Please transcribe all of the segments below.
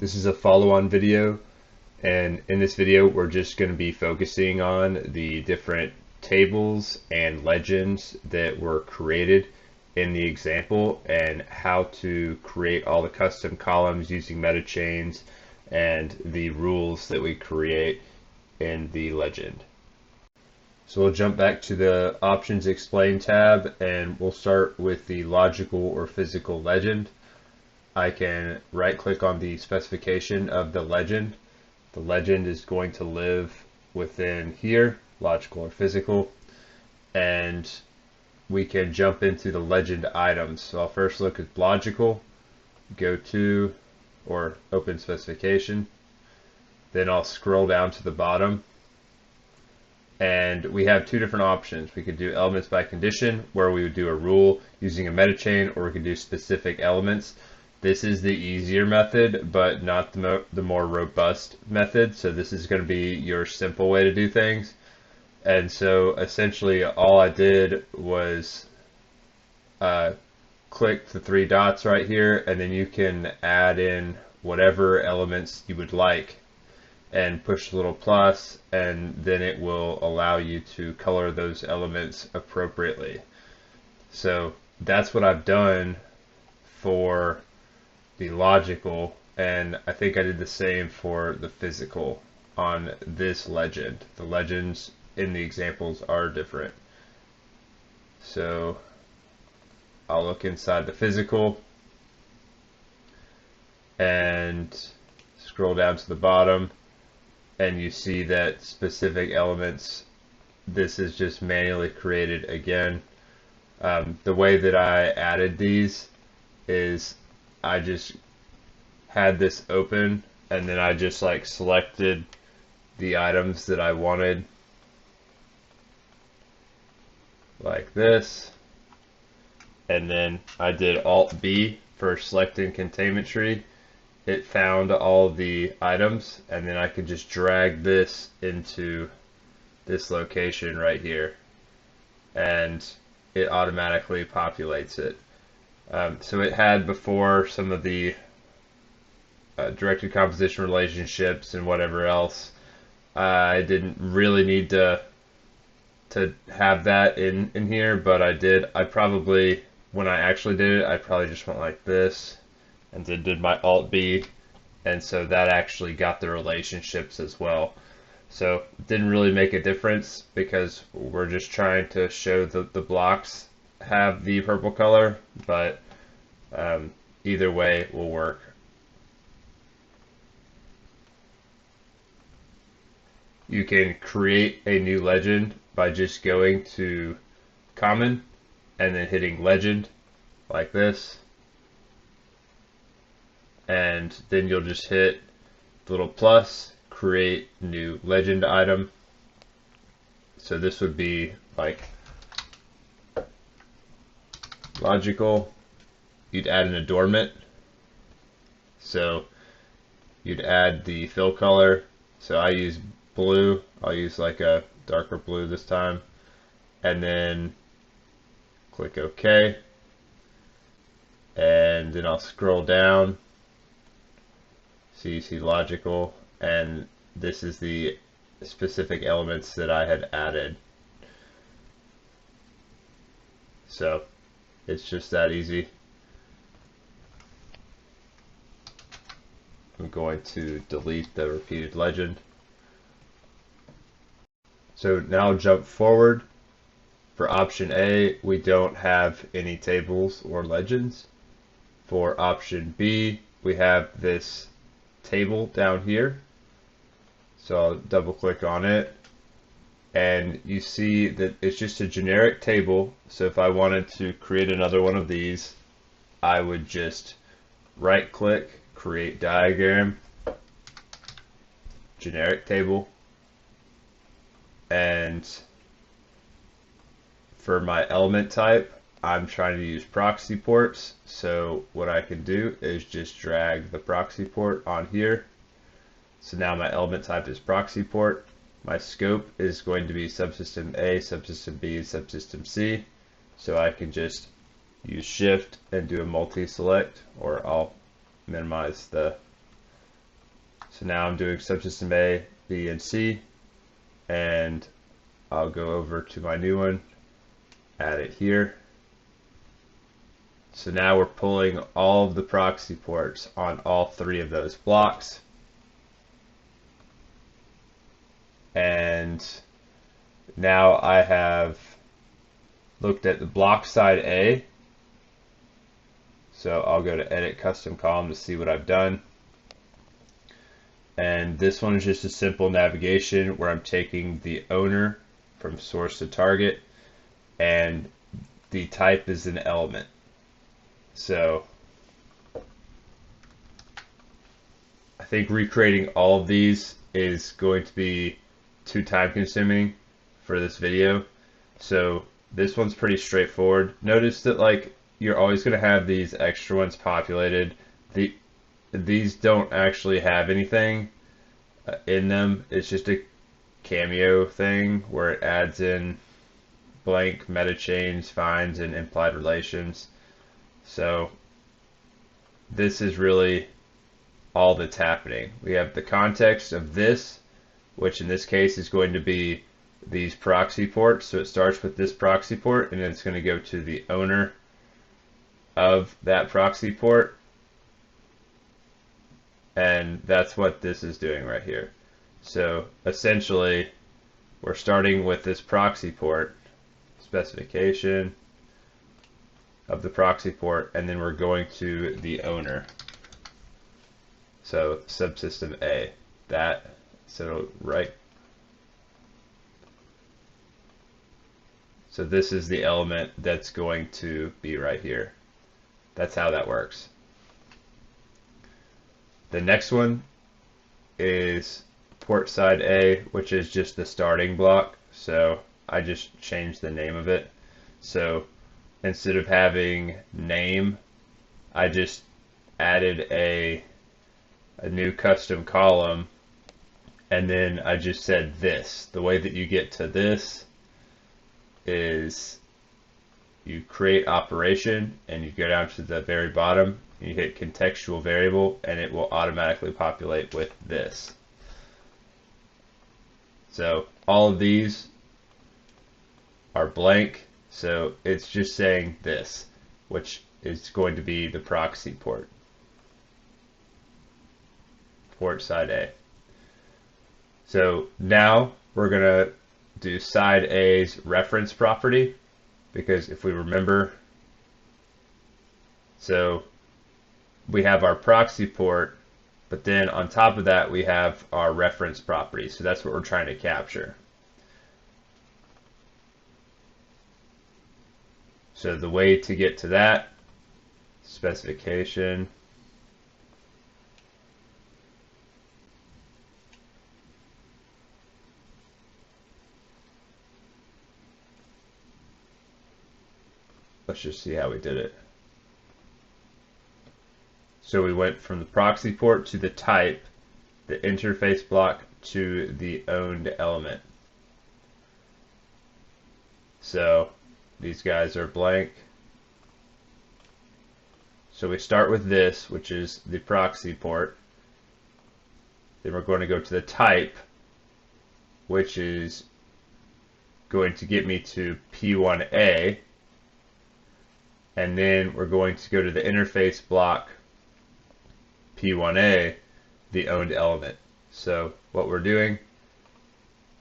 This is a follow-on video, and in this video we're just going to be focusing on the different tables and legends that were created in the example and how to create all the custom columns using Metachains and the rules that we create in the legend. So we'll jump back to the Options Explain tab, and we'll start with the logical or physical legend. I can right click on the specification of the legend. The legend is going to live within here, logical or physical, and we can jump into the legend items. So I'll first look at logical, go to or open specification, then I'll scroll down to the bottom, and we have two different options. We could do elements by condition, where we would do a rule using a metachain, or we could do specific elements. This is the easier method, but not the more robust method. So this is going to be your simple way to do things. And so essentially all I did was click the three dots right here, and then you can add in whatever elements you would like and push the little plus, and then it will allow you to color those elements appropriately. So that's what I've done for the logical, and I think I did the same for the physical on this legend. The legends in the examples are different. So I'll look inside the physical and scroll down to the bottom, and you see that specific elements, this is just manually created again. The way that I added these is I just had this open, and then I just like selected the items that I wanted like this, and then I did Alt B for selecting containment tree. It found all the items, and then I could just drag this into this location right here, and it automatically populates it. So it had before some of the directed composition relationships and whatever else. I didn't really need to have that in here, but I did. I probably, when I actually did it, I probably just went like this and then did my Alt B, and so that actually got the relationships as well. So it didn't really make a difference because we're just trying to show that the blocks have the purple color, but either way will work. You can create a new legend by just going to common and then hitting legend like this, and then you'll just hit the little plus, create new legend item. So this would be like logical. You'd add an adornment, so you'd add the fill color. So I use blue. I'll use like a darker blue this time, and then click OK, and then I'll scroll down. So you see logical, and this is the specific elements that I had added. So it's just that easy. I'm going to delete the repeated legend. So now jump forward. For option A, we don't have any tables or legends. For option B, we have this table down here. So I'll double click on it, and you see that it's just a generic table. So if I wanted to create another one of these, I would just right click, create diagram, generic table, and for my element type, I'm trying to use proxy ports. So what I can do is just drag the proxy port on here. So now my element type is proxy port. My scope is going to be subsystem A, subsystem B, subsystem C. So I can just use shift and do a multi-select, or I'll minimize the So now I'm doing subsystem A, B, and C, and I'll go over to my new one, add it here. So now we're pulling all of the proxy ports on all three of those blocks. And now I have looked at the block side A. So I'll go to edit custom column to see what I've done. And this one is just a simple navigation where I'm taking the owner from source to target, and the type is an element. So I think recreating all of these is going to be too time consuming for this video. So this one's pretty straightforward. Notice that like you're always going to have these extra ones populated. These don't actually have anything in them. It's just a cameo thing where it adds in blank metachains, finds, and implied relations. So this is really all that's happening. We have the context of this, which in this case is going to be these proxy ports. So it starts with this proxy port, and then it's going to go to the owner of that proxy port. And that's what this is doing right here. So essentially, we're starting with this proxy port specification of the proxy port, and then we're going to the owner. So subsystem A, that, so right. So this is the element that's going to be right here. That's how that works. The next one is port side A, which is just the starting block. So I just changed the name of it. So instead of having name, I just added a new custom column, and then I just said this. The way that you get to this is you create operation, and you go down to the very bottom, and you hit contextual variable, and it will automatically populate with this. So all of these are blank, so it's just saying this, which is going to be the proxy port. Port side A. So now we're going to do side A's reference property, because if we remember, so we have our proxy port, but then on top of that we have our reference property. So that's what we're trying to capture. So the way to get to that, specification, let's just see how we did it. So we went from the proxy port to the type, the interface block to the owned element. So these guys are blank. So we start with this, which is the proxy port. Then we're going to go to the type, which is going to get me to P1A. And then we're going to go to the interface block P1A, the owned element. So what we're doing,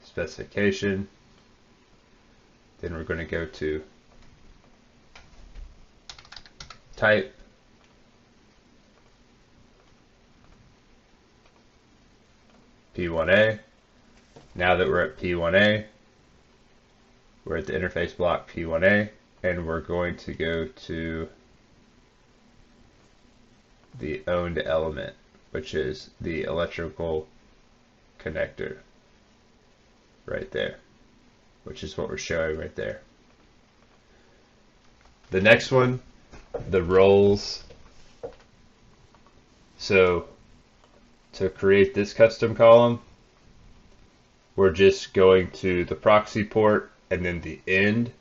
specification, then we're going to go to type, P1A. Now that we're at P1A, we're at the interface block P1A, and we're going to go to the owned element, which is the electrical connector right there, which is what we're showing right there. The next one, the roles. So to create this custom column, we're just going to the proxy port and then the end,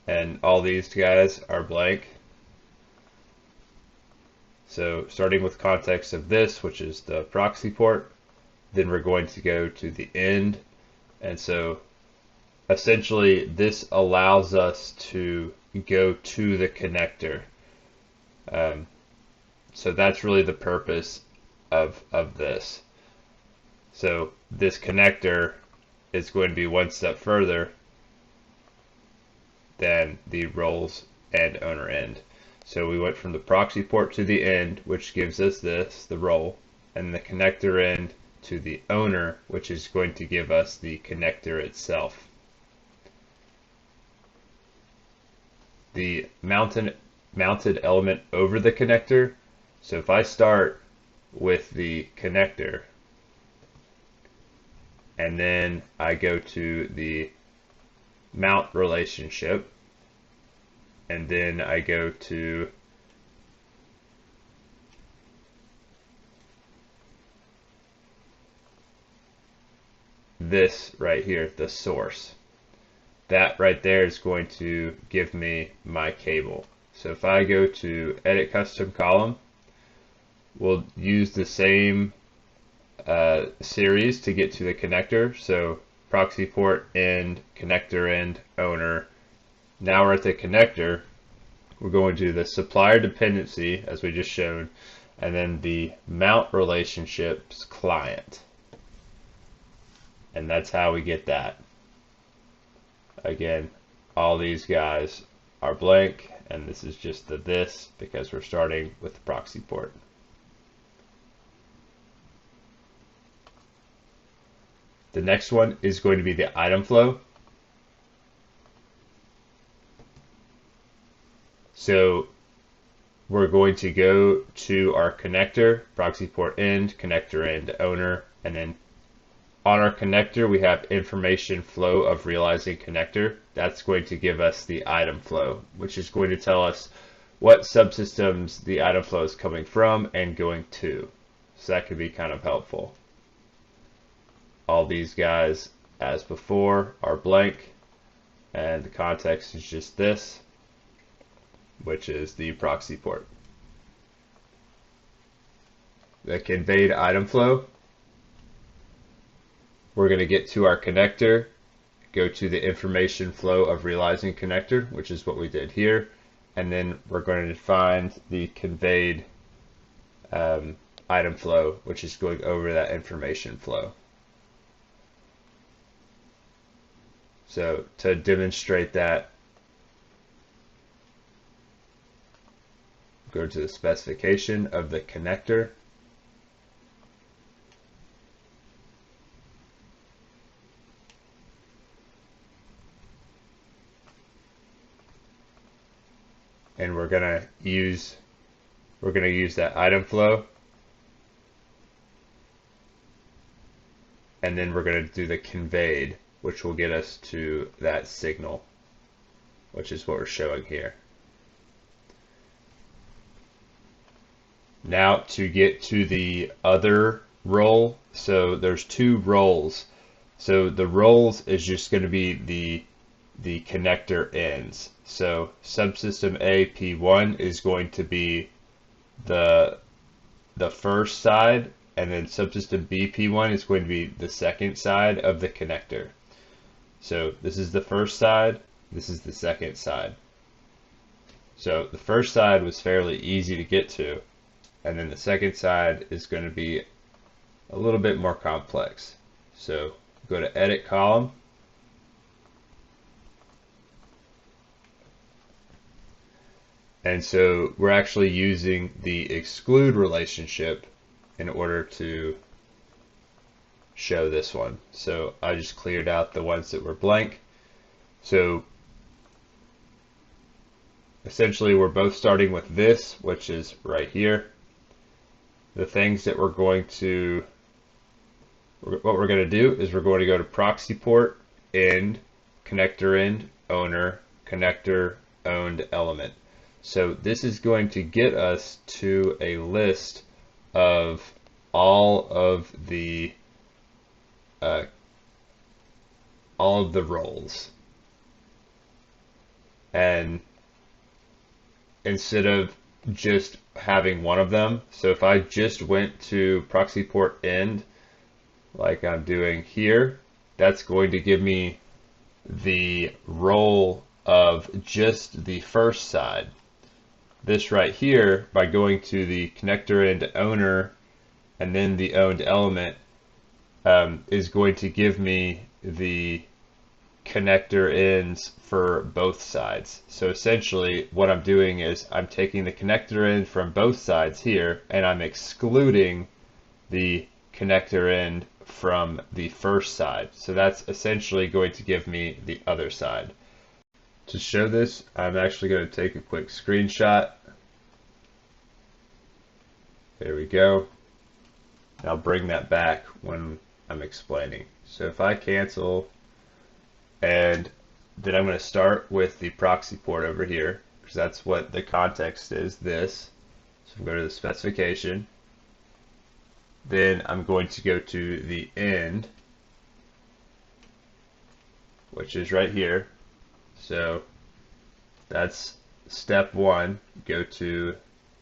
and all these guys are blank. So starting with context of this, which is the proxy port, then we're going to go to the end. And so essentially this allows us to go to the connector. So that's really the purpose of this. So this connector is going to be one step further than the roles and owner end. So we went from the proxy port to the end, which gives us this, the role, and the connector end to the owner, which is going to give us the connector itself. The mounted element over the connector. So if I start with the connector and then I go to the mount relationship and then I go to this right here, the source. That right there is going to give me my cable. So if I go to edit custom column, we'll use the same series to get to the connector. So proxy port end, connector end, owner. Now we're at the connector. We're going to the supplier dependency, as we just showed, and then the mount relationships client. And that's how we get that. Again, all these guys are blank, and this is just the this because we're starting with the proxy port. The next one is going to be the item flow. So we're going to go to our connector, proxy port end, connector end, owner, and then on our connector we have information flow of realizing connector. That's going to give us the item flow, which is going to tell us what subsystems the item flow is coming from and going to. So that could be kind of helpful. All these guys, as before, are blank, and the context is just this, which is the proxy port. The conveyed item flow, we're going to get to our connector, go to the information flow of realizing connector, which is what we did here, and then we're going to find the conveyed item flow, which is going over that information flow. So to demonstrate that, go to the specification of the connector. And we're gonna use that item flow, and then we're gonna do the conveyed, which will get us to that signal, which is what we're showing here. Now to get to the other role, so there's two roles. So the roles is just going to be the connector ends. So subsystem A P1 is going to be the first side, and then subsystem B P1 is going to be the second side of the connector. So this is the first side, this is the second side. So the first side was fairly easy to get to, and then the second side is going to be a little bit more complex. So go to edit column, and so we're actually using the exclude relationship in order to show this one. So I just cleared out the ones that were blank. So essentially we're both starting with this, which is right here. The things that we're going to, what we're going to do is we're going to go to proxy port, end, connector end, owner, connector, owned element. So this is going to get us to a list of all of the roles, and instead of just having one of them. So if I just went to proxy port end, like I'm doing here, that's going to give me the role of just the first side. This right here, by going to the connector end owner and then the owned element, is going to give me the connector ends for both sides. So essentially what I'm doing is I'm taking the connector end from both sides here and I'm excluding the connector end from the first side. So that's essentially going to give me the other side. To show this, I'm actually going to take a quick screenshot. There we go. I'll bring that back when I'm explaining. So if I cancel, and then I'm going to start with the proxy port over here, because that's what the context is, this. So I'm going to go to the specification. Then I'm going to go to the end, which is right here. So that's step one. Go to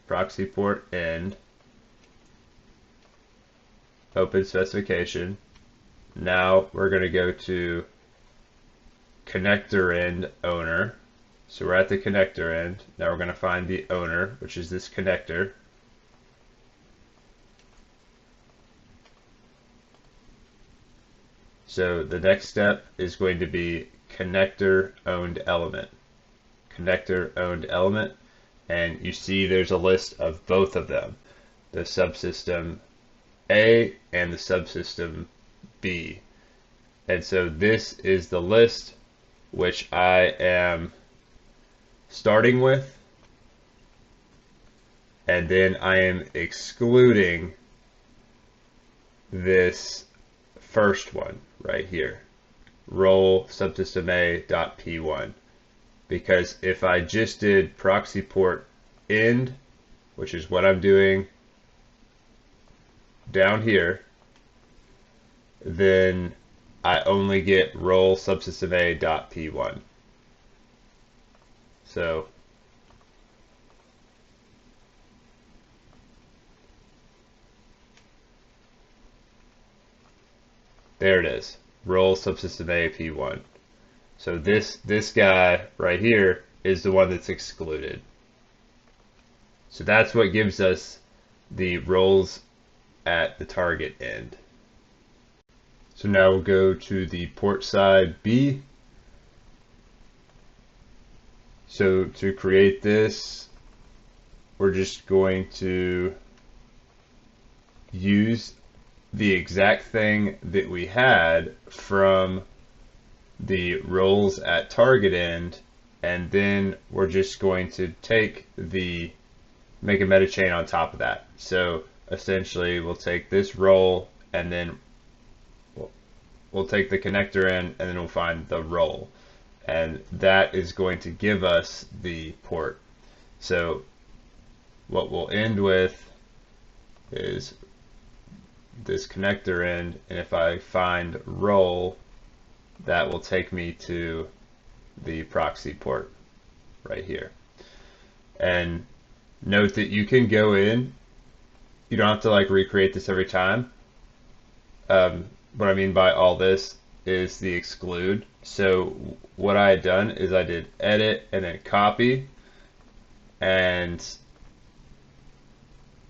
proxy port end, open specification. Now we're going to go to connector end owner. So we're at the connector end. Now we're going to find the owner, which is this connector. So the next step is going to be connector owned element. Connector owned element. And you see there's a list of both of them, the subsystem A and the subsystem B. And so this is the list which I am starting with, and then I am excluding this first one right here, role subsystem A dot P1, because if I just did proxy port end, which is what I'm doing down here, then I only get role subsystem A dot P1. So there it is, role subsystem A P1. So this guy right here is the one that's excluded. So that's what gives us the roles at the target end. So now we'll go to the port side B. So to create this, we're just going to use the exact thing that we had from the roles at target end, and then we're just going to make a metachain on top of that. So essentially we'll take this role and then we'll take the connector end and then we'll find the role, and that is going to give us the port. So what we'll end with is this connector end, and if I find role, that will take me to the proxy port right here. And note that you can go in, you don't have to like recreate this every time. What I mean by all this is the exclude. So what I had done is I did edit and then copy, and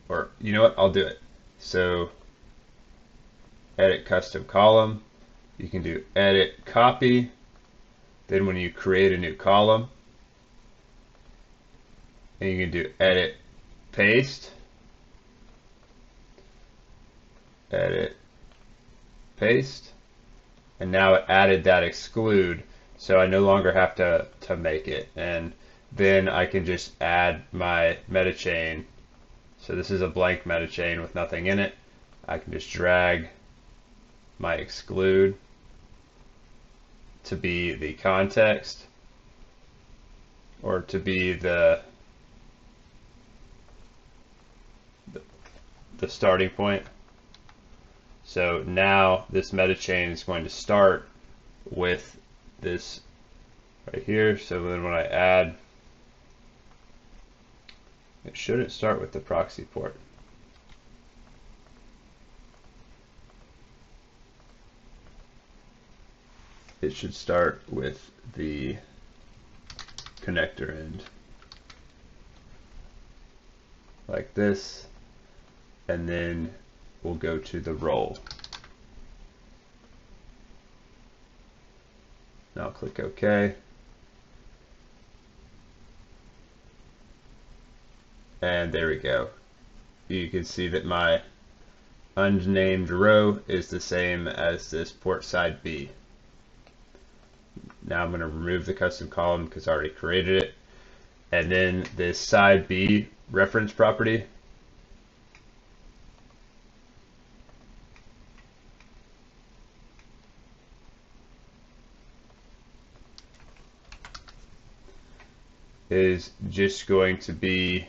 or you know what, I'll do it. So edit custom column, you can do edit copy, then when you create a new column, and you can do edit paste, edit paste, and now it added that exclude, so I no longer have to make it, and then I can just add my metachain. So this is a blank metachain with nothing in it. I can just drag my exclude to be the context, or to be the starting point. So now this metachain is going to start with this right here. So then when I add It shouldn't start with the proxy port. It should start with the connector end, like this, and then we'll go to the role. Now click OK. And there we go. You can see that my unnamed row is the same as this port side B. Now I'm going to remove the custom column because I already created it. And then this side B reference property, is just going to be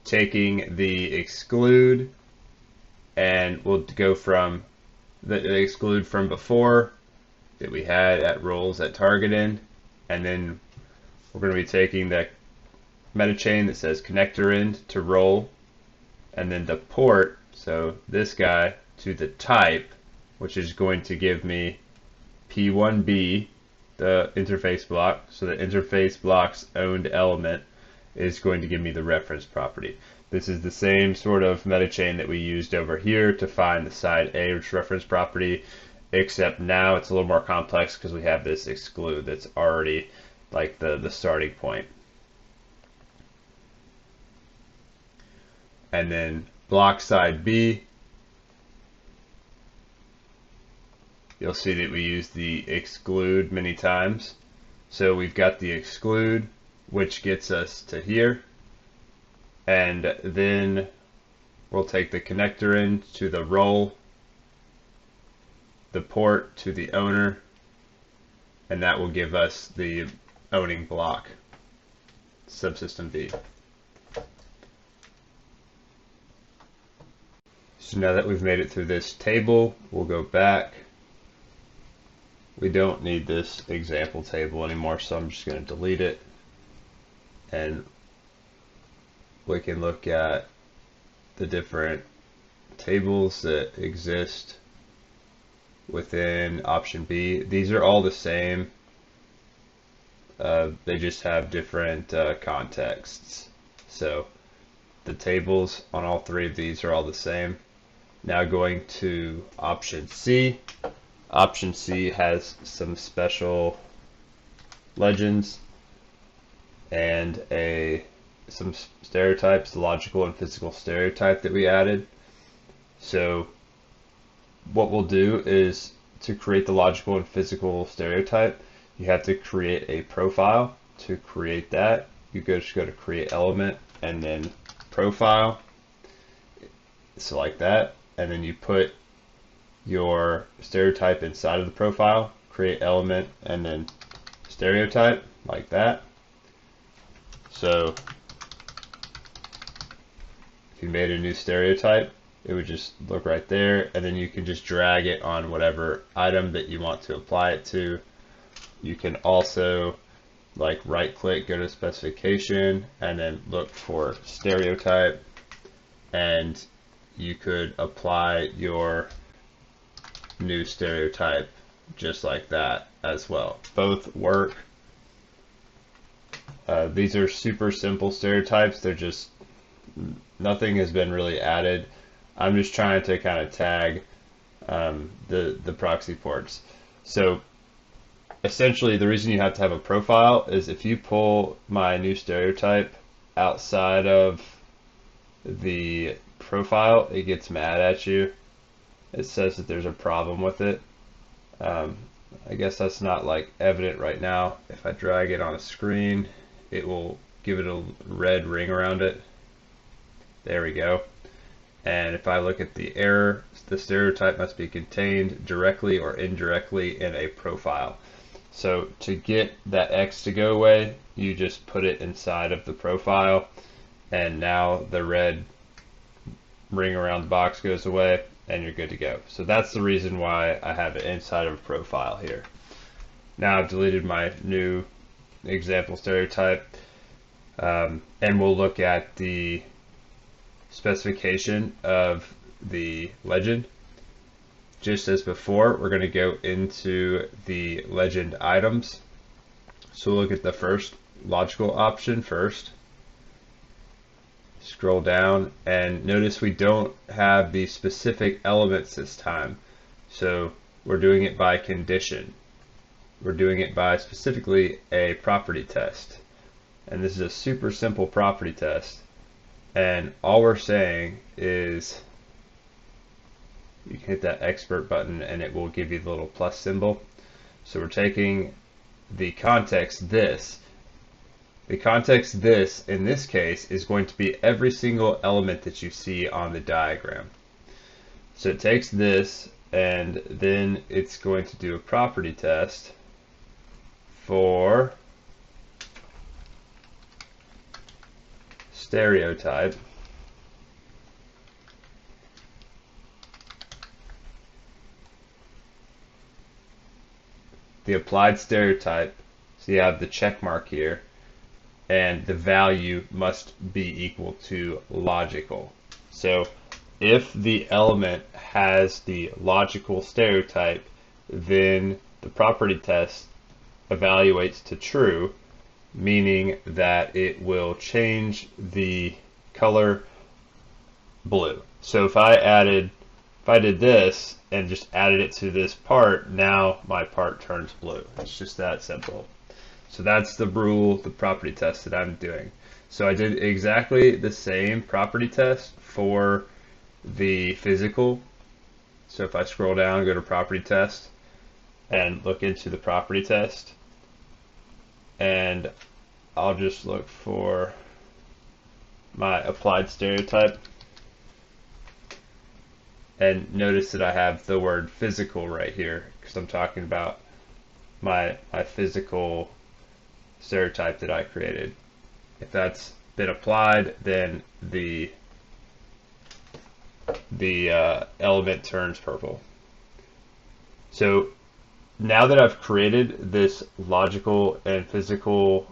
taking the exclude, and we'll go from the exclude from before that we had at roles at target end, and then we're going to be taking the metachain that says connector end to role, and then the port, so this guy, to the type, which is going to give me P1B, the interface block. So the interface block's owned element is going to give me the reference property. This is the same sort of metachain that we used over here to find the side A reference property, except now it's a little more complex because we have this exclude that's already like the starting point. And then block side B, you'll see that we use the exclude many times. So we've got the exclude, which gets us to here, and then we'll take the connector end to the role, the port to the owner, and that will give us the owning block, subsystem B. So now that we've made it through this table, we'll go back. We don't need this example table anymore, so I'm just going to delete it. And we can look at the different tables that exist within option B. These are all the same. They just have different contexts. So the tables on all three of these are all the same. Now going to option C. Option C has some special legends and some stereotypes, the logical and physical stereotype that we added. So what we'll do is, to create the logical and physical stereotype, you have to create a profile. To create that, you just go to create element and then profile, so like that, and then you put your stereotype inside of the profile, create element, and then stereotype, like that. So if you made a new stereotype, it would just look right there, and then you can just drag it on whatever item that you want to apply it to. You can also like right click, go to specification, and then look for stereotype, and you could apply your new stereotype just like that as well. Both work. These are super simple stereotypes. They're just, nothing has been really added. I'm just trying to kind of tag the proxy ports. So essentially the reason you have to have a profile is if you pull my new stereotype outside of the profile, it gets mad at you. It says that there's a problem with it. I guess that's not like evident right now. If I drag it on a screen, it will give it a red ring around it. There we go. And if I look at the error, the stereotype must be contained directly or indirectly in a profile. So to get that X to go away, you just put it inside of the profile, and now the red ring around the box goes away, and you're good to go. So that's the reason why I have it inside of a profile here. Now I've deleted my new example stereotype. And we'll look at the specification of the legend. Just as before, we're going to go into the legend items. So we'll look at the first logical option first. Scroll down and notice we don't have the specific elements this time. So we're doing it by condition. We're doing it by specifically a property test. And this is a super simple property test. And all we're saying is you can hit that expert button and it will give you the little plus symbol. So we're taking the context this. The context this, in this case, is going to be every single element that you see on the diagram. So it takes this and then it's going to do a property test for stereotype. The applied stereotype, so you have the check mark here, and the value must be equal to logical. So if the element has the logical stereotype, then the property test evaluates to true, meaning that it will change the color blue. So if I did this and just added it to this part, now my part turns blue. It's just that simple. So that's the rule, the property test that I'm doing. So I did exactly the same property test for the physical. So if I scroll down, go to property test and look into the property test, and I'll just look for my applied stereotype. And notice that I have the word physical right here because I'm talking about my physical stereotype that I created. If that's been applied, then the element turns purple. So now that I've created this logical and physical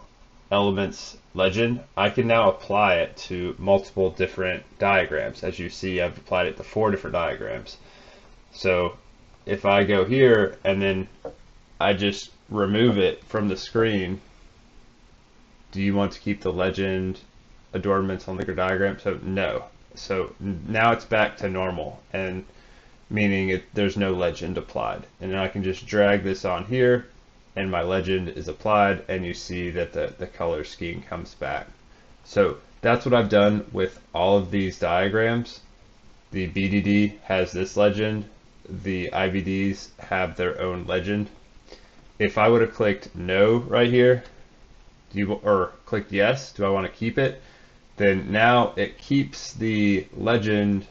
elements legend, I can now apply it to multiple different diagrams. As you see, I've applied it to 4 different diagrams. So if I go here and then I just remove it from the screen, do you want to keep the legend adornments on your diagram? So no. So now it's back to normal, and meaning there's no legend applied. And then I can just drag this on here and my legend is applied, and you see that the color scheme comes back. So that's what I've done with all of these diagrams. The BDD has this legend, the IVDs have their own legend. If I would have clicked no right here, or clicked yes, do I want to keep it? Then now it keeps the legend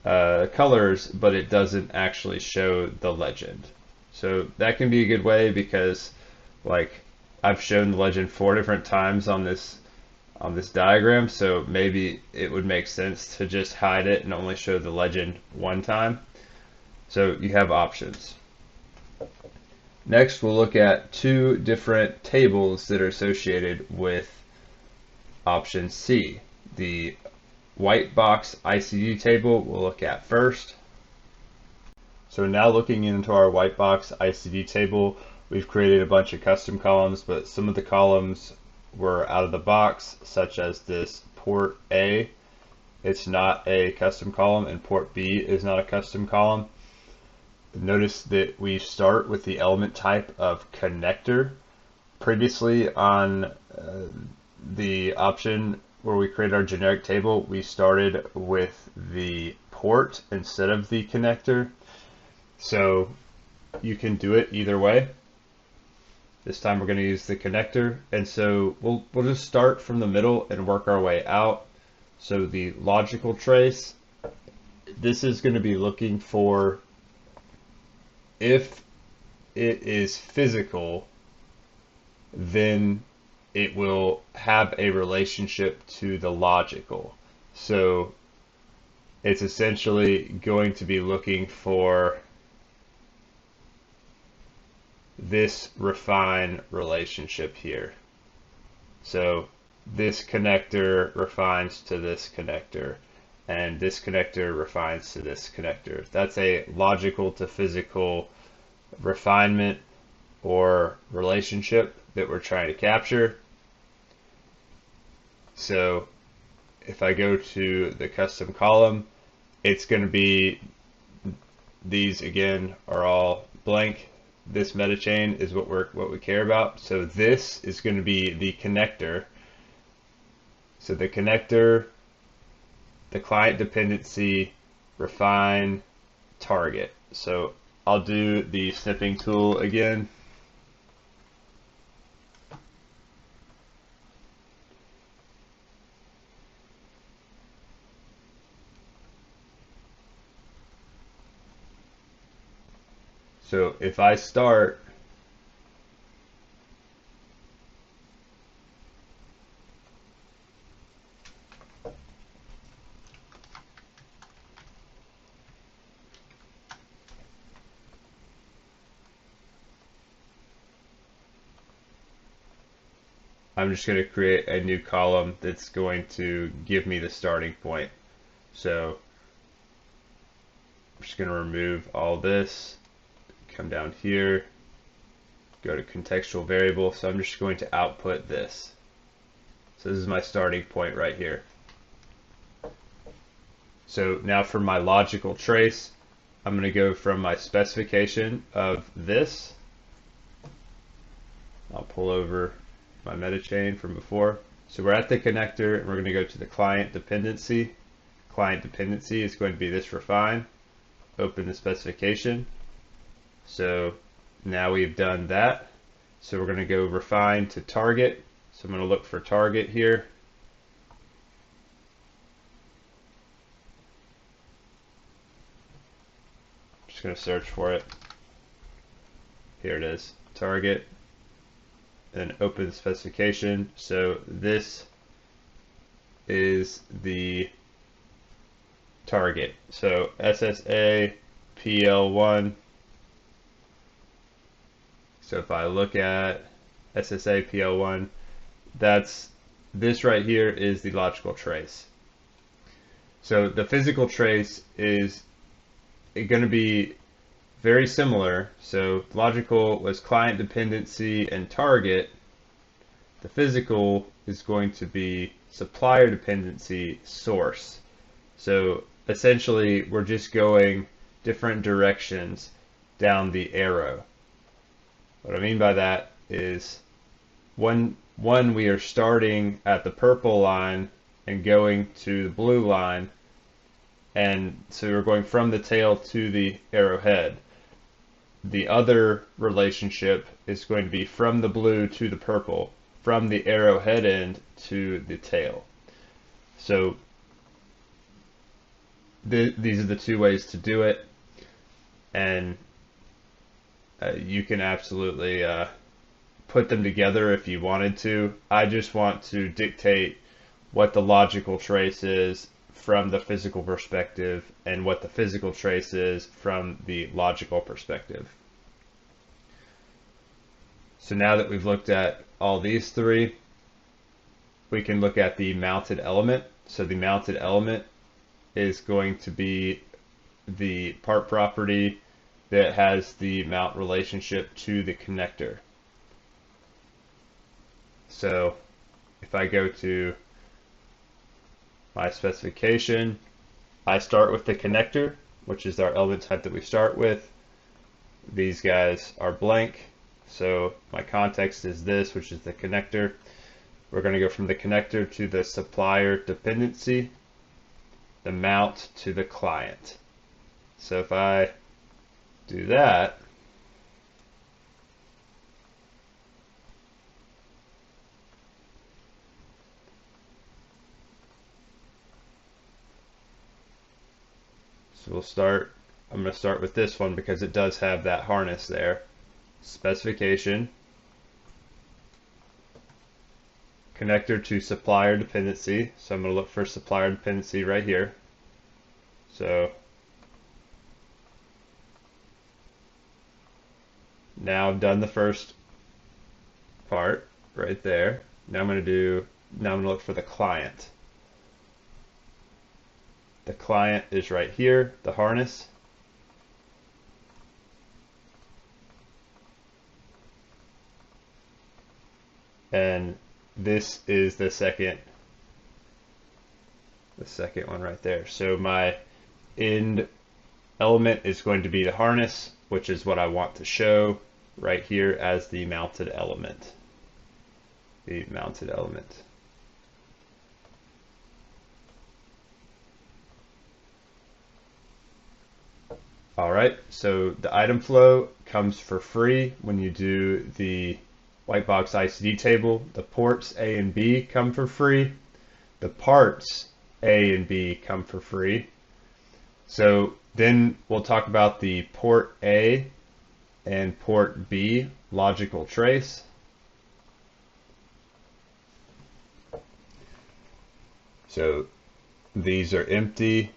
colors, but it doesn't actually show the legend. So that can be a good way, because like I've shown the legend 4 different times on this diagram, so maybe it would make sense to just hide it and only show the legend 1 time. So you have options. Next, we'll look at 2 different tables that are associated with option C. The WhiteBox ICD table we'll look at first. So now looking into our WhiteBox ICD table, we've created a bunch of custom columns, but some of the columns were out of the box, such as this port A. It's not a custom column, and port B is not a custom column. Notice that we start with the element type of connector. Previously on the option where we create our generic table, we started with the port instead of the connector. So you can do it either way. This time we're going to use the connector, and so we'll just start from the middle and work our way out. So the logical trace, this is going to be looking for if it is physical, then it will have a relationship to the logical. So it's essentially going to be looking for this refine relationship here. So this connector refines to this connector, and this connector refines to this connector. That's a logical to physical refinement or relationship that we're trying to capture. So if I go to the custom column, it's going to be, these again are all blank. This metachain is what we care about. So this is going to be the connector. So the connector, the client dependency, refine, target. So I'll do the snipping tool again. So if I start, I'm just going to create a new column that's going to give me the starting point. So I'm just going to remove all this, come down here, go to contextual variable. So I'm just going to output this. So this is my starting point right here. So now for my logical trace, I'm going to go from my specification of this. I'll pull over my metachain from before. So we're at the connector and we're going to go to the client dependency. Client dependency is going to be this refine. Open the specification. So now we've done that. So we're going to go refine to target. So I'm going to look for target here. Just going to search for it. Here it is, target. Then open the specification. So this is the target. So SSA PL1. So if I look at SSA PL1, that's this right here is the logical trace. So the physical trace is going to be very similar. So logical was client dependency and target. The physical is going to be supplier dependency source. So essentially we're just going different directions down the arrow. What I mean by that is one we are starting at the purple line and going to the blue line, and so we're going from the tail to the arrowhead. The other relationship is going to be from the blue to the purple, from the arrowhead end to the tail. So these are the two ways to do it, and you can absolutely put them together if you wanted to. I just want to dictate what the logical trace is from the physical perspective and what the physical trace is from the logical perspective. So now that we've looked at all these three, we can look at the mounted element. So the mounted element is going to be the part property that has the mount relationship to the connector. So if I go to my specification, I start with the connector, which is our element type that we start with. These guys are blank, so my context is this, which is the connector. We're going to go from the connector to the supplier dependency, the mount to the client. So if I do that, so we'll start, I'm going to start with this one because it does have that harness there. Specification, connector to supplier dependency. So I'm going to look for supplier dependency right here. So now I've done the first part right there. Now I'm going to do now I'm going to look for the client. The client is right here, the harness. And this is the second one right there. So my end element is going to be the harness, which is what I want to show right here as the mounted element. The mounted element. All right, so the item flow comes for free when you do the WhiteBox ICD table. The ports A and B come for free. The parts A and B come for free. So then we'll talk about the port A and port B logical trace. So these are empty.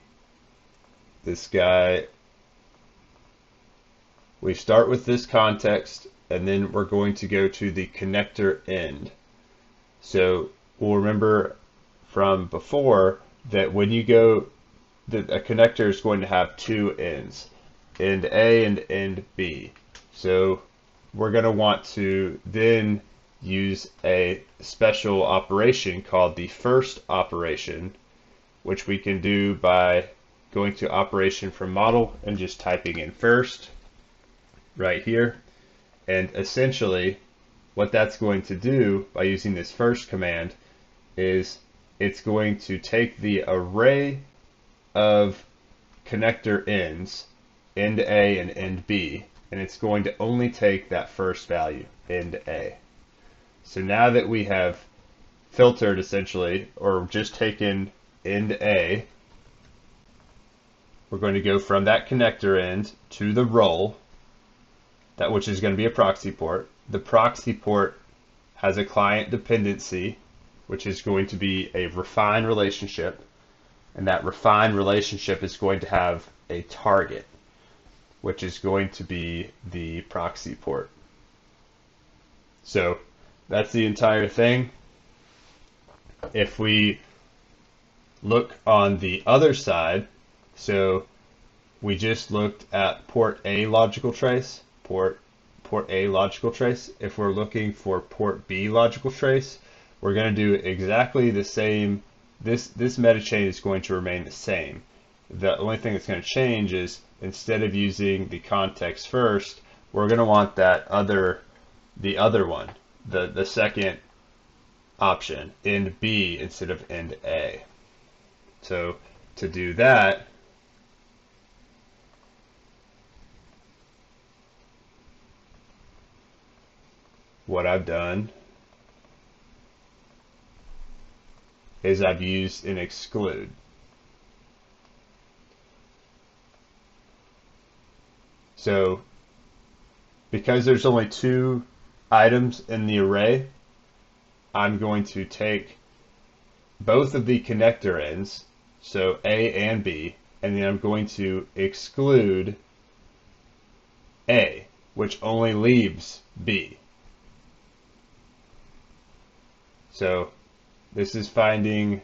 This guy, we start with this context, and then we're going to go to the connector end. So we'll remember from before that when you go, a connector is going to have two ends, end A and end B. So we're going to want to then use a special operation called the first operation, which we can do by going to operation from model and just typing in first right here. And essentially what that's going to do by using this first command is it's going to take the array of connector ends, end A and end B, and it's going to only take that first value, end A. So now that we have filtered essentially, or just taken end A, we're going to go from that connector end to the role, that which is going to be a proxy port. The proxy port has a client dependency, which is going to be a refined relationship, and that refined relationship is going to have a target, which is going to be the proxy port. So that's the entire thing. If we look on the other side, so we just looked at port A logical trace, port A logical trace. If we're looking for port B logical trace, we're going to do exactly the same. This metachain is going to remain the same. The only thing that's going to change is instead of using the context first, we're going to want the other one, the second option, end B instead of end A. So to do that, what I've done is I've used an exclude. So because there's only two items in the array, I'm going to take both of the connector ends, so A and B, and then I'm going to exclude A, which only leaves B. So this is finding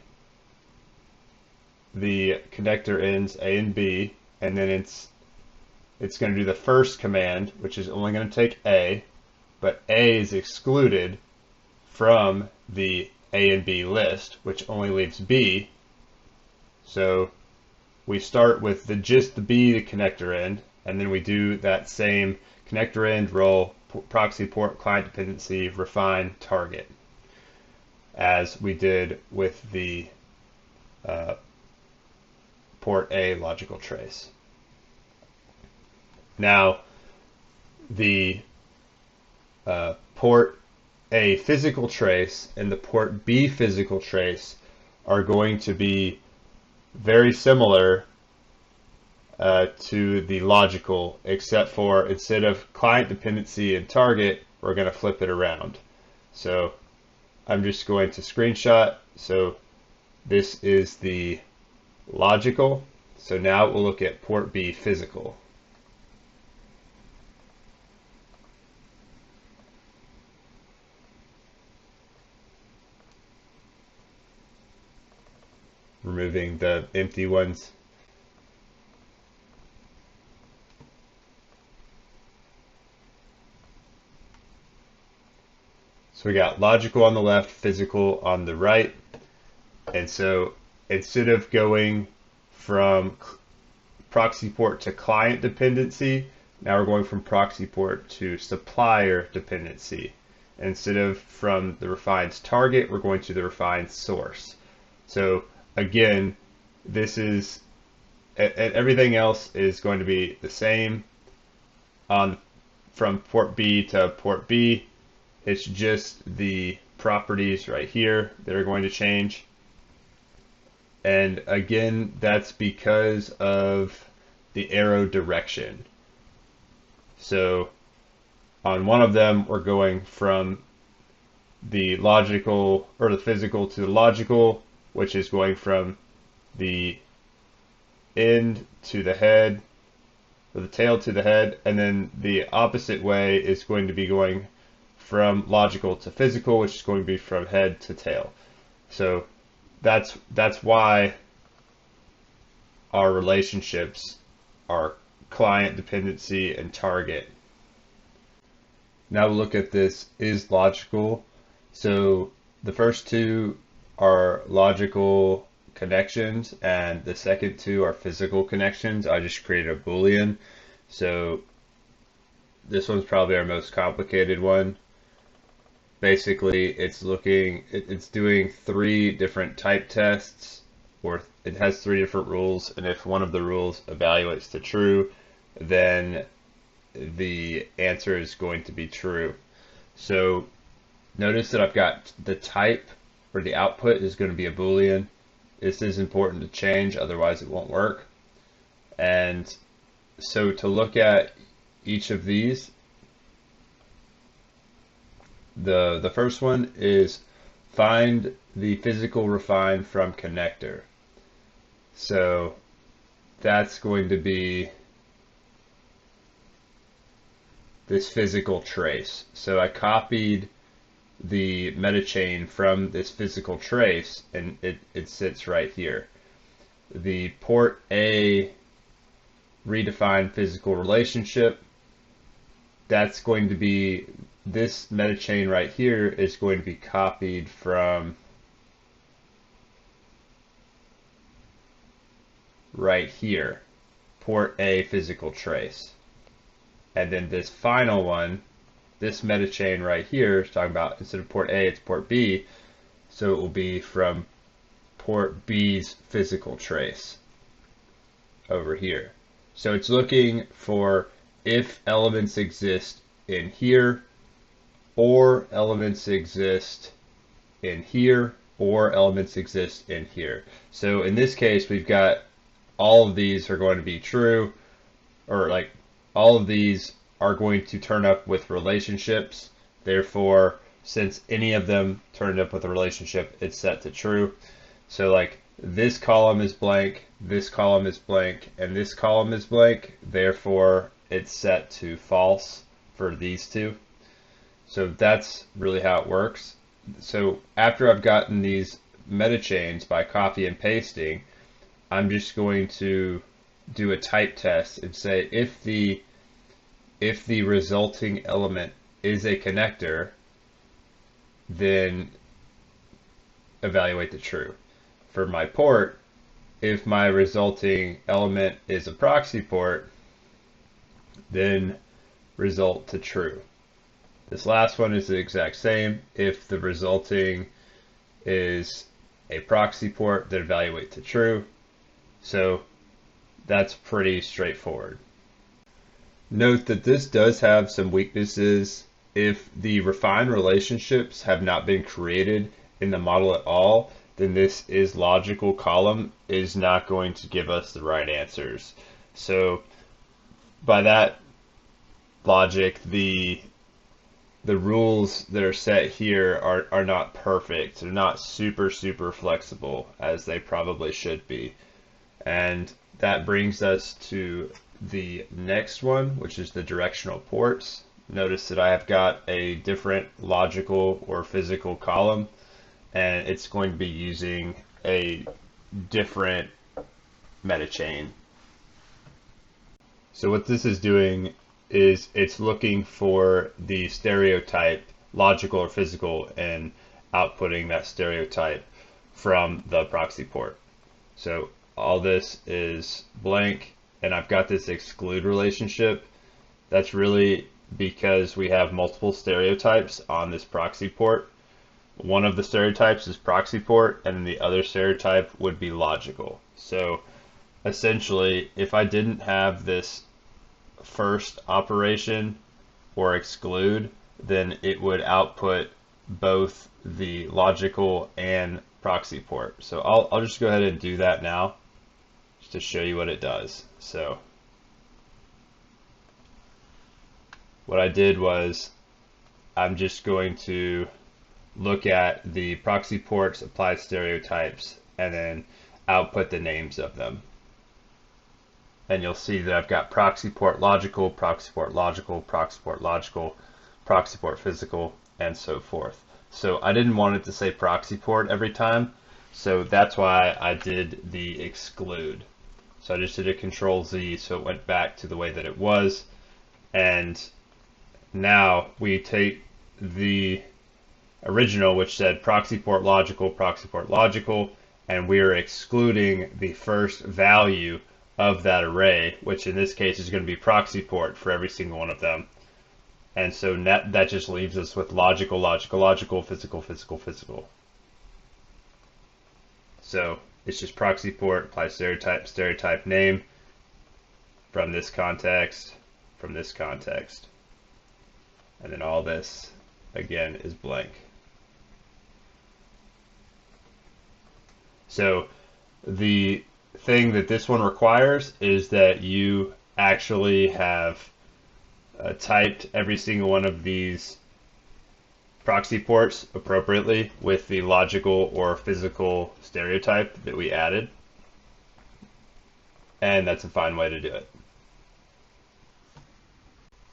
the connector ends A and B, and then it's going to do the first command, which is only going to take A, but A is excluded from the A and B list, which only leaves B. So we start with just the B, the connector end, and then we do that same connector end, role, proxy port, client dependency, refine, target, as we did with the port A logical trace. Now, the port A physical trace and the port B physical trace are going to be very similar to the logical, except for instead of client dependency and target, we're going to flip it around. So I'm just going to screenshot. So this is the logical. So now we'll look at port B physical. removing the empty ones. So we got logical on the left, physical on the right. And so instead of going from proxy port to client dependency, now we're going from proxy port to supplier dependency. Instead of from the refined target, we're going to the refined source. So again, this is, everything else is going to be the same on from port B to port B. It's just the properties right here that are going to change. And again, that's because of the arrow direction. So on one of them, we're going from the logical or the physical to the logical, which is going from the end to the head, or the tail to the head, and then the opposite way is going to be going from logical to physical, which is going to be from head to tail. So that's why our relationships are client dependency and target. Now we'll look at this is logical. So the first two are logical connections and the second two are physical connections. I just created a Boolean. So this one's probably our most complicated one. Basically, it's doing 3 different type tests, or it has 3 different rules, and if one of the rules evaluates to true, then the answer is going to be true. So notice that I've got the type, or the output is going to be a Boolean. This is important to change, otherwise it won't work. And so to look at each of these, the first one is find the physical refine from connector. So that's going to be this physical trace. So I copied the metachain from this physical trace, and it sits right here. The port A redefined physical relationship, that's going to be, this metachain right here is going to be copied from right here, port A physical trace. And then this final one, this metachain right here is talking about, instead of port A, it's port B. So it will be from port B's physical trace over here. So it's looking for if elements exist in here, or elements exist in here, or elements exist in here. So in this case, we've got all of these are going to be true, or like all of these are going to turn up with relationships. Therefore, since any of them turned up with a relationship, it's set to true. So like this column is blank, this column is blank, and this column is blank. Therefore, it's set to false for these two. So that's really how it works. So after I've gotten these metachains by copy and pasting, I'm just going to do a type test and say if the resulting element is a connector, then evaluate the true. For my port, if my resulting element is a proxy port, then result to true. This last one is the exact same. If the resulting is a proxy port, then evaluate to true. So that's pretty straightforward. Note that this does have some weaknesses. If the refined relationships have not been created in the model at all, then this is logical column is not going to give us the right answers. So by that logic, the rules that are set here are not perfect. They're not super flexible as they probably should be. And that brings us to the next one, which is the directional ports. Notice that I have got a different logical or physical column, and it's going to be using a different metachain. So what this is doing is it's looking for the stereotype, logical or physical, and outputting that stereotype from the proxy port. So all this is blank, and I've got this exclude relationship. That's really because we have multiple stereotypes on this proxy port. One of the stereotypes is proxy port, and then the other stereotype would be logical. So essentially, if I didn't have this first operation or exclude, then it would output both the logical and proxy port. So I'll just go ahead and do that now just to show you what it does. So what I did was I'm just going to look at the proxy ports, applied stereotypes, and then output the names of them. And you'll see that I've got proxy port logical, proxy port logical, proxy port logical, proxy port physical, and so forth. So I didn't want it to say proxy port every time, so that's why I did the exclude. So I just did a Control Z so it went back to the way that it was. And now we take the original, which said proxy port logical, and we're excluding the first value of that array, which in this case is going to be proxy port for every single one of them. And so that just leaves us with logical, physical, physical. So it's just proxy port, apply stereotype name from this context, and then all this again is blank. So the thing that this one requires is that you actually have typed every single one of these proxy ports appropriately with the logical or physical stereotype that we added. And that's a fine way to do it.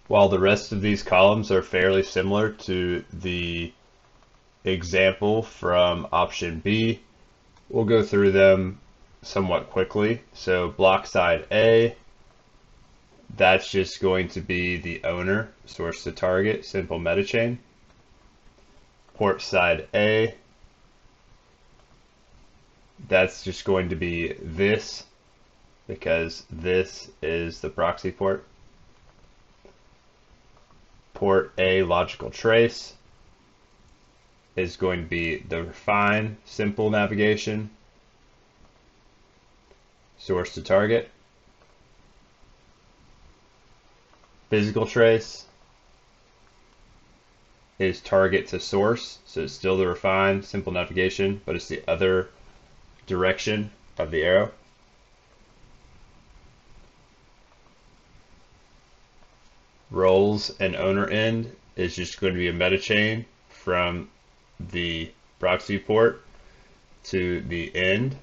While the rest of these columns are fairly similar to the example from option B, we'll go through them somewhat quickly. So block side A, that's just going to be the owner, source to target, simple metachain. Port side A, that's just going to be this, because this is the proxy port. Port A logical trace is going to be the refine, simple navigation, source to target. Physical trace is target to source, so it's still the refine, simple navigation, but it's the other direction of the arrow. Roles and owner end is just going to be a metachain from the proxy port to the end.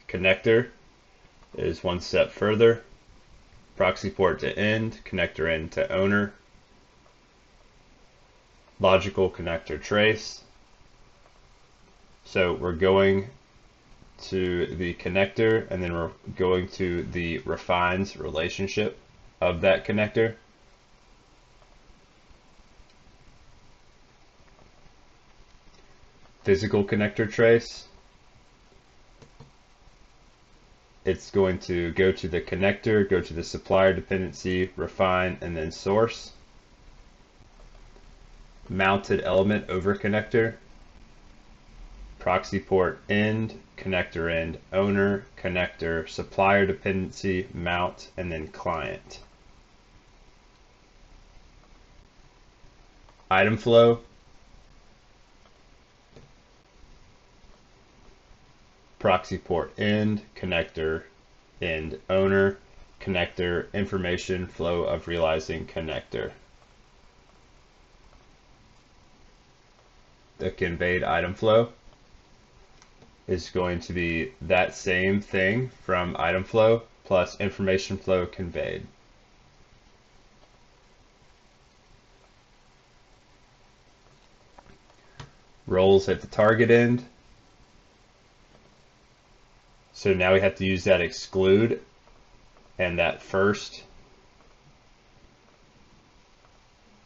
Connector is one step further. Proxy port to end, connector end to owner. Logical connector trace. So we're going to the connector, and then we're going to the refines relationship of that connector. Physical connector trace. It's going to go to the connector, go to the supplier dependency, refine, and then source. Mounted element over connector. Proxy port end, connector end, owner, connector, supplier dependency, mount, and then client. Item flow. Proxy port end, connector end, owner, connector, information flow of realizing connector. The conveyed item flow is going to be that same thing from item flow plus information flow conveyed. Roles at the target end So now we have to use that exclude and that first.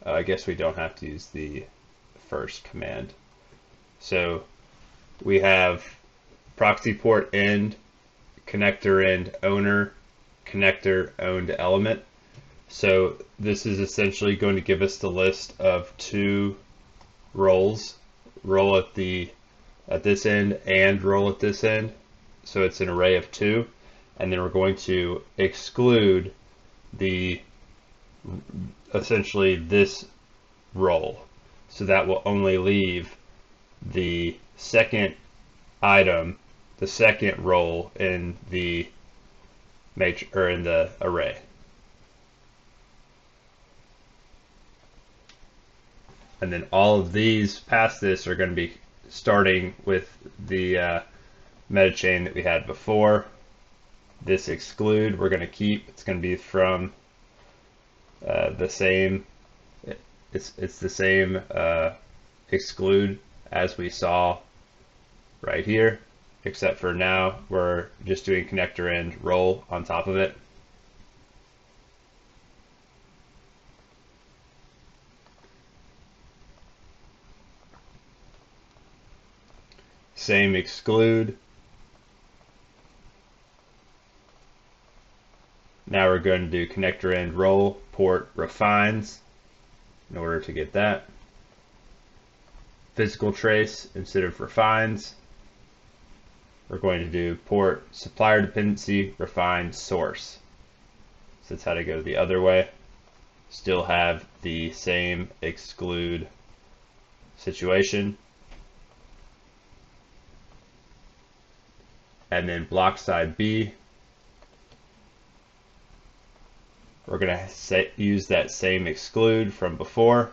I guess we don't have to use the first command. So we have proxy port end, connector end owner, connector owned element. So this is essentially going to give us the list of two roles, roll at this end and roll at this end. So it's an array of two, and then we're going to exclude essentially this roll. So that will only leave the second item, the second roll in the matrix or in the array. And then all of these past this are going to be starting with the metachain that we had before. This exclude we're going to keep. It's going to be from the same. It's the same exclude as we saw right here, except for now we're just doing connector end roll on top of it. Same exclude. Now we're going to do connector end roll port refines in order to get that. Physical trace instead of refines. We're going to do port supplier dependency refine source. So that's how to go the other way. Still have the same exclude situation. And then block side B, we're going to use that same exclude from before.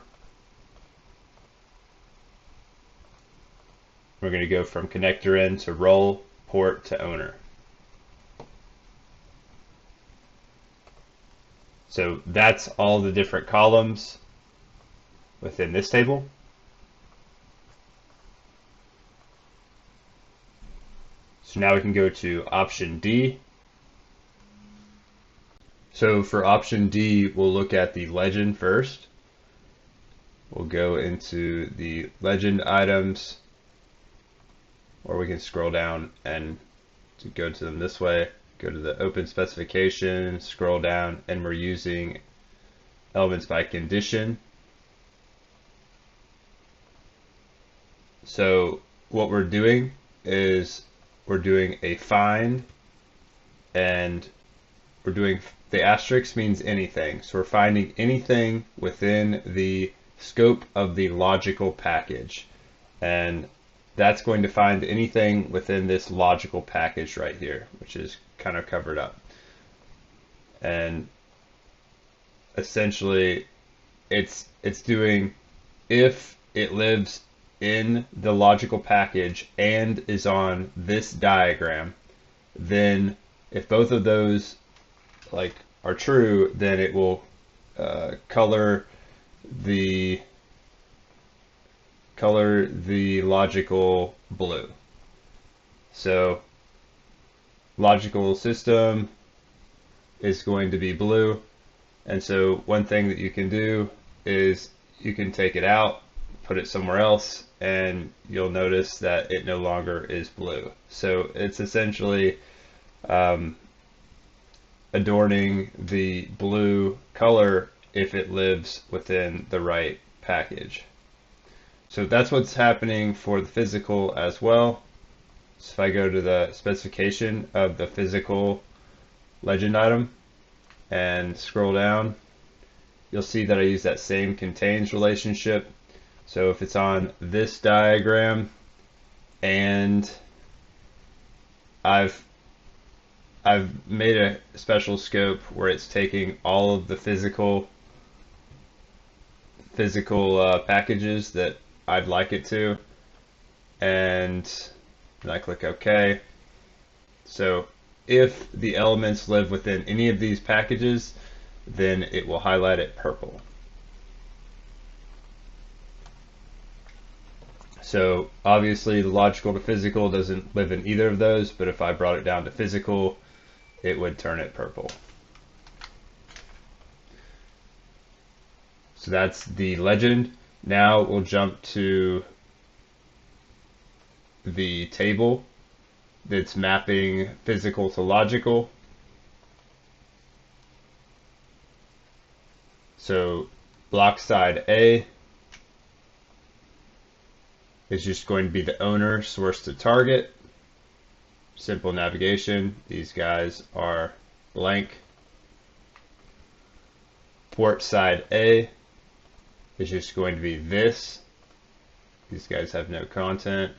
We're going to go from connector end to roll, port to owner. So that's all the different columns within this table. So now we can go to option D. So for option D, we'll look at the legend first. We'll go into the legend items, or we can scroll down and go to them this way. Go to the open specification, scroll down, and we're using elements by condition. So what we're doing is we're doing a find, and we're doing the asterisk means anything. So we're finding anything within the scope of the logical package, and that's going to find anything within this logical package right here, which is kind of covered up. And essentially it's doing if it lives in the logical package and is on this diagram, then if both of those are true, then it will color the logical blue. So logical system is going to be blue, and so one thing that you can do is you can take it out, put it somewhere else, and you'll notice that it no longer is blue. So it's essentially adorning the blue color if it lives within the right package. So that's what's happening for the physical as well. So if I go to the specification of the physical legend item and scroll down, you'll see that I use that same contains relationship. So if it's on this diagram and I've made a special scope where it's taking all of the physical packages that I'd like it to, and then I click OK. So if the elements live within any of these packages, then it will highlight it purple. So obviously the logical to physical doesn't live in either of those, but if I brought it down to physical, it would turn it purple. So that's the legend. Now we'll jump to the table that's mapping physical to logical. So block side A is just going to be the owner, source to target. Simple navigation. These guys are blank. Port side A is just going to be this. These guys have no content.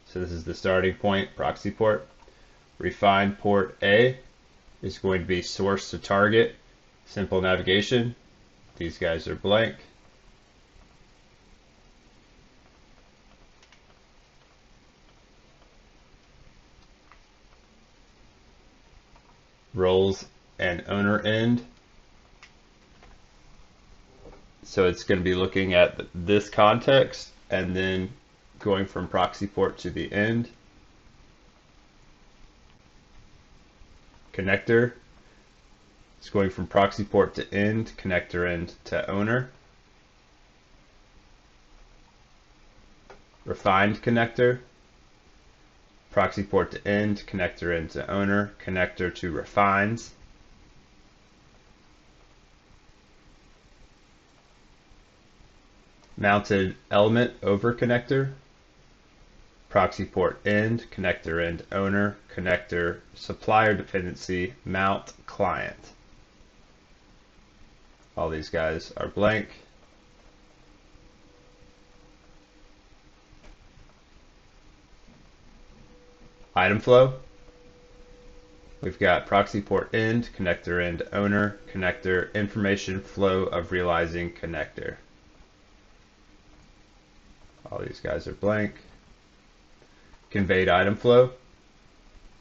So this is the starting point, proxy port. Refined port A is going to be source to target. Simple navigation. These guys are blank. Roles and owner end. So it's going to be looking at this context and then going from proxy port to the end. Connector. It's going from proxy port to end, connector end to owner. Refined connector. Proxy port to end, connector end to owner, connector to refines. Mounted element over connector. Proxy port end, connector end owner, connector supplier dependency, mount client. All these guys are blank. Item flow. We've got proxy port end, connector end owner, connector information flow of realizing connector. All these guys are blank. Conveyed item flow.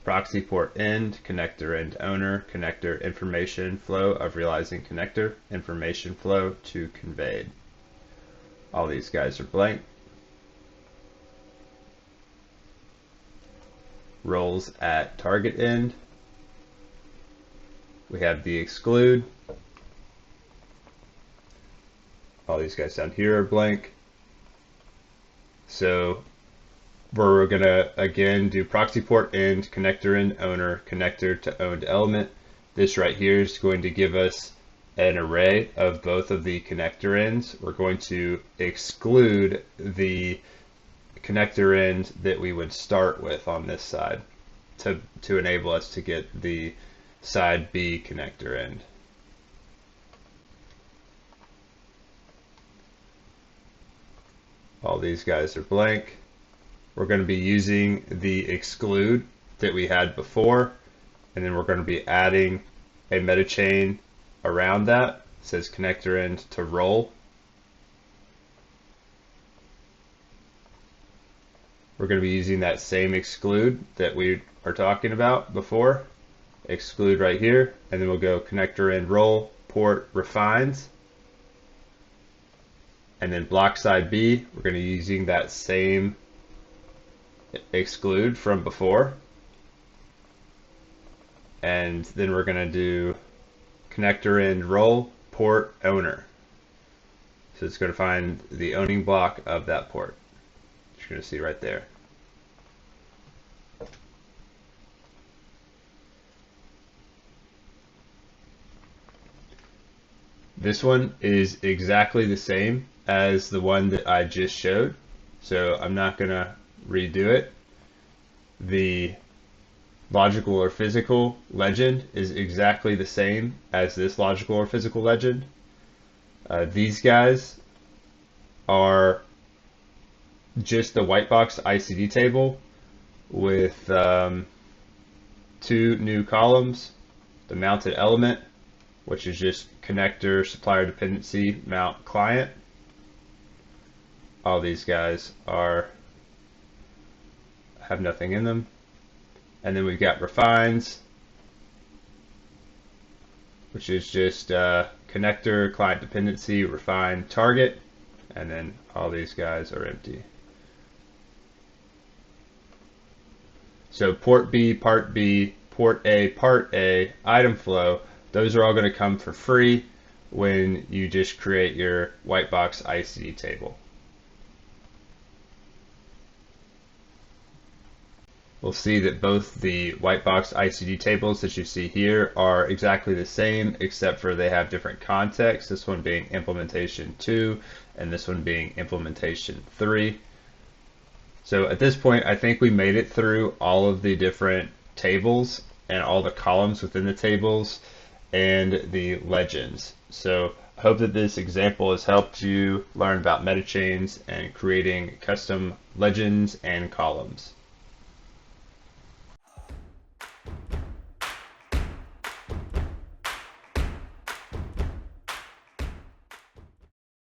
Proxy port end, connector end owner, connector information flow of realizing connector, information flow to conveyed. All these guys are blank. Roles at target end. We have the exclude. All these guys down here are blank. So we're going to again do proxy port end, connector end owner, connector to owned element. This right here is going to give us an array of both of the connector ends. We're going to exclude the connector end that we would start with on this side to enable us to get the side B connector end. All these guys are blank. We're going to be using the exclude that we had before, and then we're going to be adding a metachain around that. It says connector end to role. We're going to be using that same exclude that we are talking about before. Exclude right here, and then we'll go connector end role, port refines, and then block side B, we're going to be using that same exclude from before. And then we're going to do connector end role, port owner. So it's going to find the owning block of that port. You're going to see right there. This one is exactly the same as the one that I just showed, so I'm not going to redo it. The logical or physical legend is exactly the same as this logical or physical legend. These guys are just the WhiteBox ICD table with 2 new columns, the mounted element, which is just connector, supplier dependency, mount client. All these guys have nothing in them. And then we've got refines, which is just connector, client dependency, refine, target, and then all these guys are empty. So port B, part B, port A, part A, item flow, those are all going to come for free when you just create your WhiteBox ICD table. We'll see that both the WhiteBox ICD tables that you see here are exactly the same, except for they have different contexts, this one being implementation 2 and this one being implementation 3. So at this point, I think we made it through all of the different tables and all the columns within the tables and the legends. So I hope that this example has helped you learn about metachains and creating custom legends and columns.